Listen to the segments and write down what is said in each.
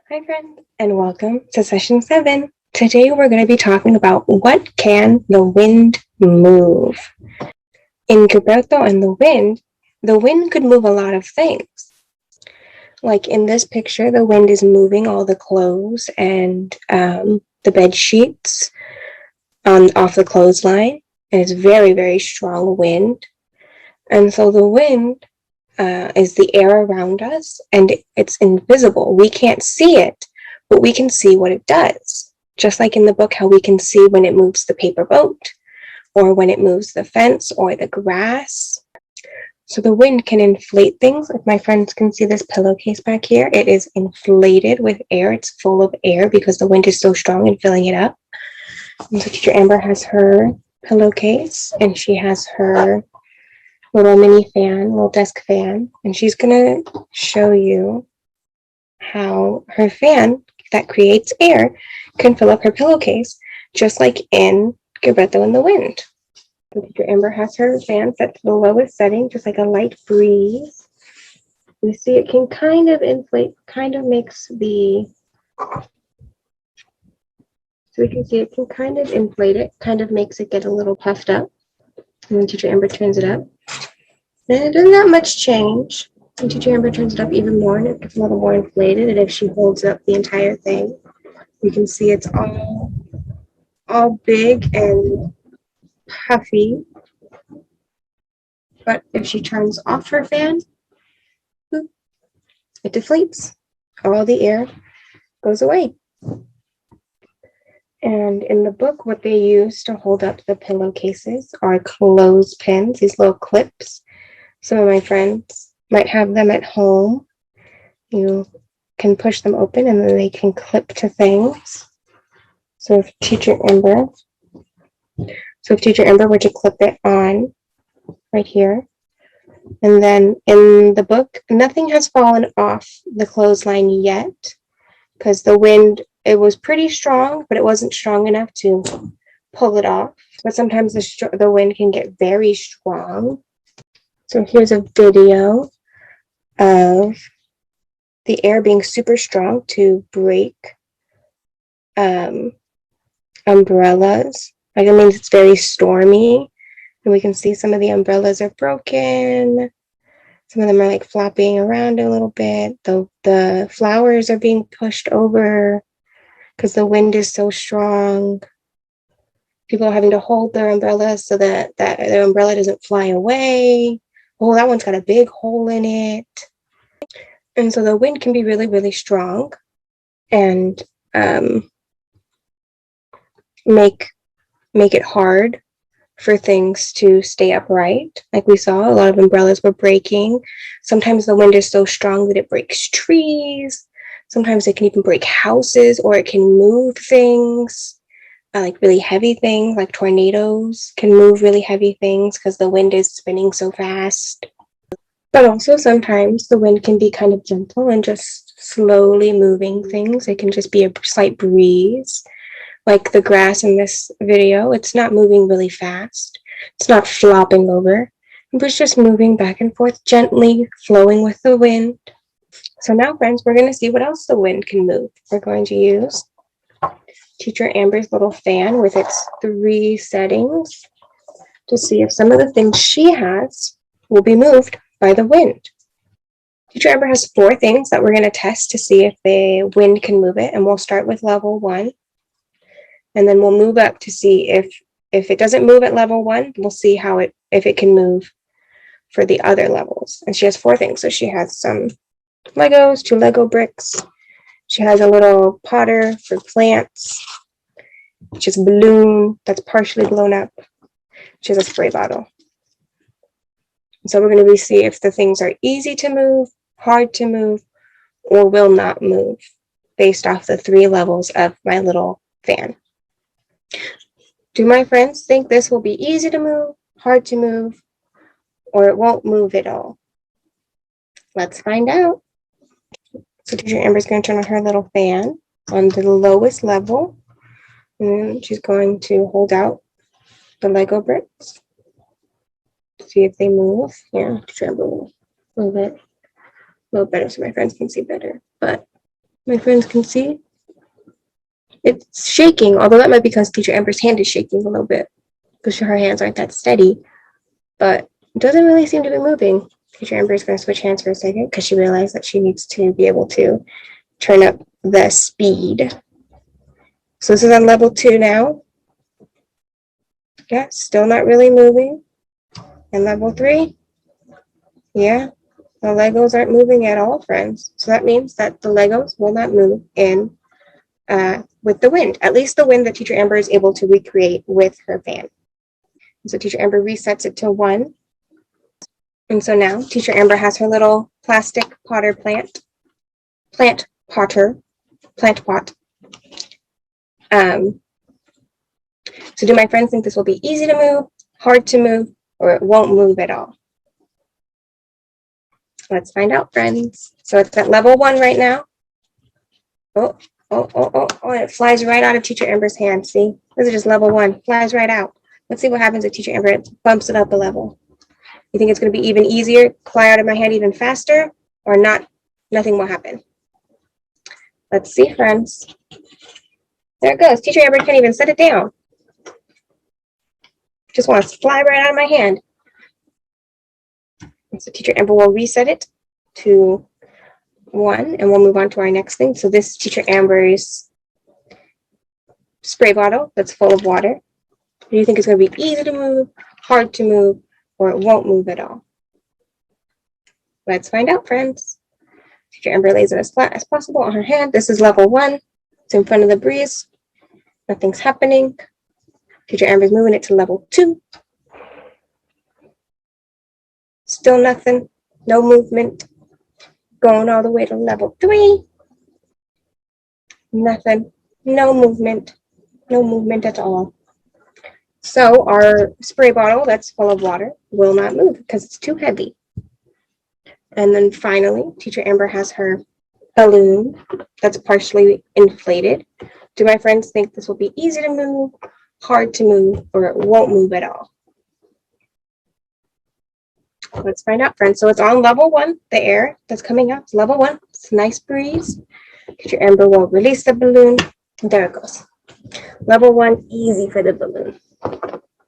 Hi friends, and welcome to session 7. Today we're going to be talking about what can the wind move. In Gilberto and the wind could move a lot of things. Like in this picture, the wind is moving all the clothes and the bed sheets off the clothesline. And it's very, very strong wind. And so the wind is the air around us, and it's invisible. We can't see it, but we can see what it does. Just like in the book, how we can see when it moves the paper boat, or when it moves the fence or the grass. So the wind can inflate things. If my friends can see this pillowcase back here, it is inflated with air. It's full of air because the wind is so strong and filling it up. And so Teacher Amber has her pillowcase, and she has her little mini fan, little desk fan, and she's gonna show you how her fan that creates air can fill up her pillowcase, just like in Gilberto in the Wind. So Teacher Amber has her fan set to the lowest setting, just like a light breeze. You see it can kind of inflate, kind of makes the, so we can see it can kind of inflate it, kind of makes it get a little puffed up. And then Teacher Amber turns it up. And it doesn't have much change. And Teacher Amber turns it up even more, and it gets a little more inflated. And if she holds up the entire thing, you can see it's all big and puffy. But if she turns off her fan, it deflates. All the air goes away. And in the book, what they use to hold up the pillowcases are clothespins, these little clips. Some of my friends might have them at home. You can push them open and then they can clip to things. So if Teacher Amber were to clip it on right here, and then in the book, nothing has fallen off the clothesline yet because the wind, it was pretty strong, but it wasn't strong enough to pull it off. But sometimes the wind can get very strong. So here's a video of the air being super strong to break umbrellas. Like it means it's very stormy. And we can see some of the umbrellas are broken. Some of them are like flopping around a little bit. The flowers are being pushed over because the wind is so strong. People are having to hold their umbrellas so that their umbrella doesn't fly away. Oh, that one's got a big hole in it. And so the wind can be really, really strong and make it hard for things to stay upright. Like we saw, a lot of umbrellas were breaking. Sometimes the wind is so strong that it breaks trees. Sometimes it can even break houses, or it can move things, like really heavy things, like tornadoes can move really heavy things because the wind is spinning so fast. But also sometimes the wind can be kind of gentle and just slowly moving things. It can just be a slight breeze. Like the grass in this video, it's not moving really fast. It's not flopping over. It's just moving back and forth, gently flowing with the wind. So now, friends, we're going to see what else the wind can move. We're going to use Teacher Amber's little fan with its 3 settings to see if some of the things she has will be moved by the wind. Teacher Amber has 4 things that we're going to test to see if the wind can move it, and we'll start with level 1. And then we'll move up to see if it doesn't move at level 1, we'll see if it can move for the other levels. And she has 4 things. So she has some Legos, 2 Lego bricks. She has a little potter for plants. She has a balloon that's partially blown up. She has a spray bottle. So we're going to see if the things are easy to move, hard to move, or will not move based off the 3 levels of my little fan. Do my friends think this will be easy to move, hard to move, or it won't move at all? Let's find out. So Teacher Amber's going to turn on her little fan on the lowest level, and she's going to hold out the Lego bricks. See if they move. Yeah, Teacher Amber will move it a little better so my friends can see better. But My friends can see. It's shaking, although that might be because Teacher Amber's hand is shaking a little bit because her hands aren't that steady, but it doesn't really seem to be moving. Teacher Amber is going to switch hands for a second because she realized that she needs to be able to turn up the speed. So this is on level 2 now. Yeah, still not really moving. And level 3, yeah, the Legos aren't moving at all, friends. So that means that the Legos will not move in with the wind, at least the wind that Teacher Amber is able to recreate with her fan. So Teacher Amber resets it to 1. And so now Teacher Amber has her little plastic potter plant pot. So do my friends think this will be easy to move, hard to move, or it won't move at all? Let's find out, friends. So it's at level 1 right now. Oh, it flies right out of Teacher Amber's hand. See, this is just level 1, flies right out. Let's see what happens if Teacher Amber bumps it up a level. You think it's going to be even easier, fly out of my hand even faster, or not? Nothing will happen. Let's see, friends. There it goes. Teacher Amber can't even set it down. Just wants to fly right out of my hand. And so Teacher Amber will reset it to 1, and we'll move on to our next thing. So this is Teacher Amber's spray bottle that's full of water. Do you think it's going to be easy to move, hard to move, or it won't move at all? Let's find out, friends. Teacher Amber lays it as flat as possible on her hand. This is level 1. It's in front of the breeze. Nothing's happening. Teacher Amber's moving it to level 2. Still nothing. No movement. Going all the way to level 3. Nothing. No movement. No movement at all. So our spray bottle that's full of water will not move because it's too heavy. And then finally, Teacher Amber has her balloon that's partially inflated. Do my friends think this will be easy to move, hard to move, or it won't move at all? Let's find out, friends. So it's on level 1, the air that's coming up. It's level 1. It's a nice breeze. Teacher Amber will release the balloon. There it goes. Level 1, easy for the balloon.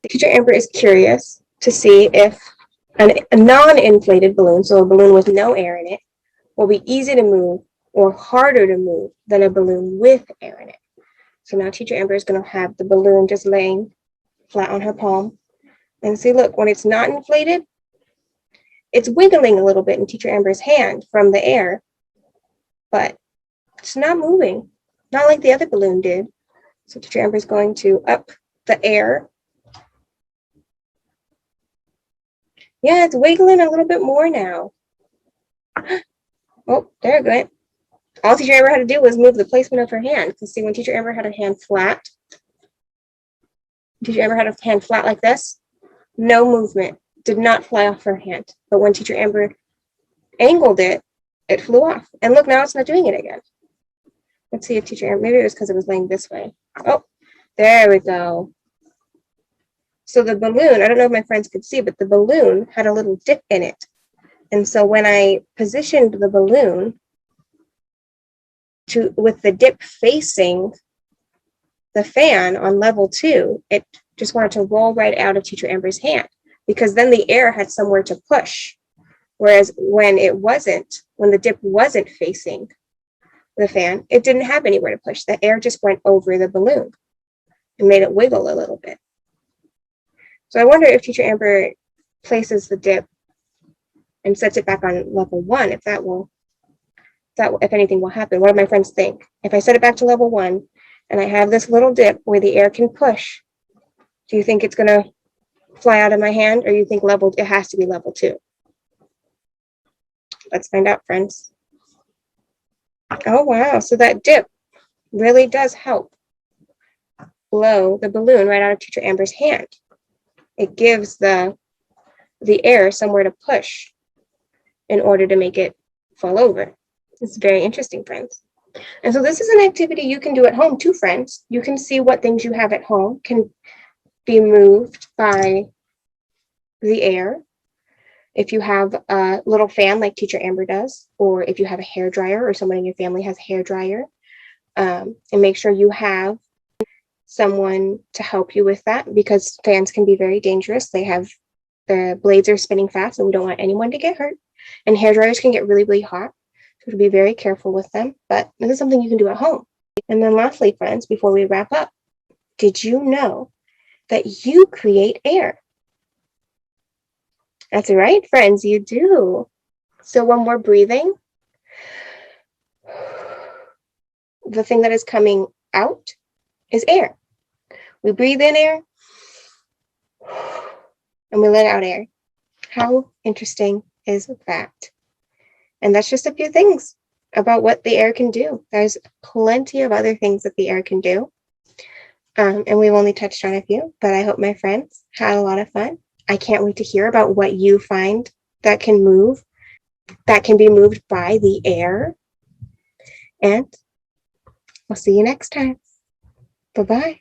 Teacher Amber is curious to see if a non-inflated balloon, so a balloon with no air in it, will be easy to move or harder to move than a balloon with air in it. So now Teacher Amber is going to have the balloon just laying flat on her palm. And see, look, when it's not inflated, it's wiggling a little bit in Teacher Amber's hand from the air, but it's not moving, not like the other balloon did. So Teacher Amber is going to up the air. Yeah, it's wiggling a little bit more now. Oh, there it went. All Teacher Amber had to do was move the placement of her hand. Because see, when Teacher Amber had her hand flat, Teacher Amber had her hand flat like this, no movement, did not fly off her hand. But when Teacher Amber angled it, it flew off. And look, now it's not doing it again. Let's see if Teacher Amber, maybe it was because it was laying this way. Oh, there we go. So the balloon, I don't know if my friends could see, but the balloon had a little dip in it. And so when I positioned the balloon with the dip facing the fan on level 2, it just wanted to roll right out of Teacher Amber's hand because then the air had somewhere to push. Whereas when the dip wasn't facing the fan, it didn't have anywhere to push. The air just went over the balloon and made it wiggle a little bit. So I wonder if Teacher Amber places the dip and sets it back on level 1, if anything will happen. What do my friends think? If I set it back to level 1 and I have this little dip where the air can push, do you think it's going to fly out of my hand, or you think it has to be level 2? Let's find out, friends. Oh, wow. So that dip really does help blow the balloon right out of Teacher Amber's hand. It gives the air somewhere to push in order to make it fall over. It's very interesting, friends. And so this is an activity you can do at home too, friends. You can see what things you have at home can be moved by the air. If you have a little fan like Teacher Amber does, or if you have a hair dryer or someone in your family has a hair dryer, and make sure you have someone to help you with that, because fans can be very dangerous. The blades are spinning fast, and we don't want anyone to get hurt. And hair dryers can get really, really hot, so to be very careful with them. But this is something you can do at home. And then lastly, friends, before we wrap up, did you know that you create air? That's right, friends, you do. So when we're breathing, the thing that is coming out is air. We breathe in air and we let out air. How interesting is that? And that's just a few things about what the air can do. There's plenty of other things that the air can do. And we've only touched on a few, but I hope my friends had a lot of fun. I can't wait to hear about what you find that can move, that can be moved by the air. And we'll see you next time. Bye-bye.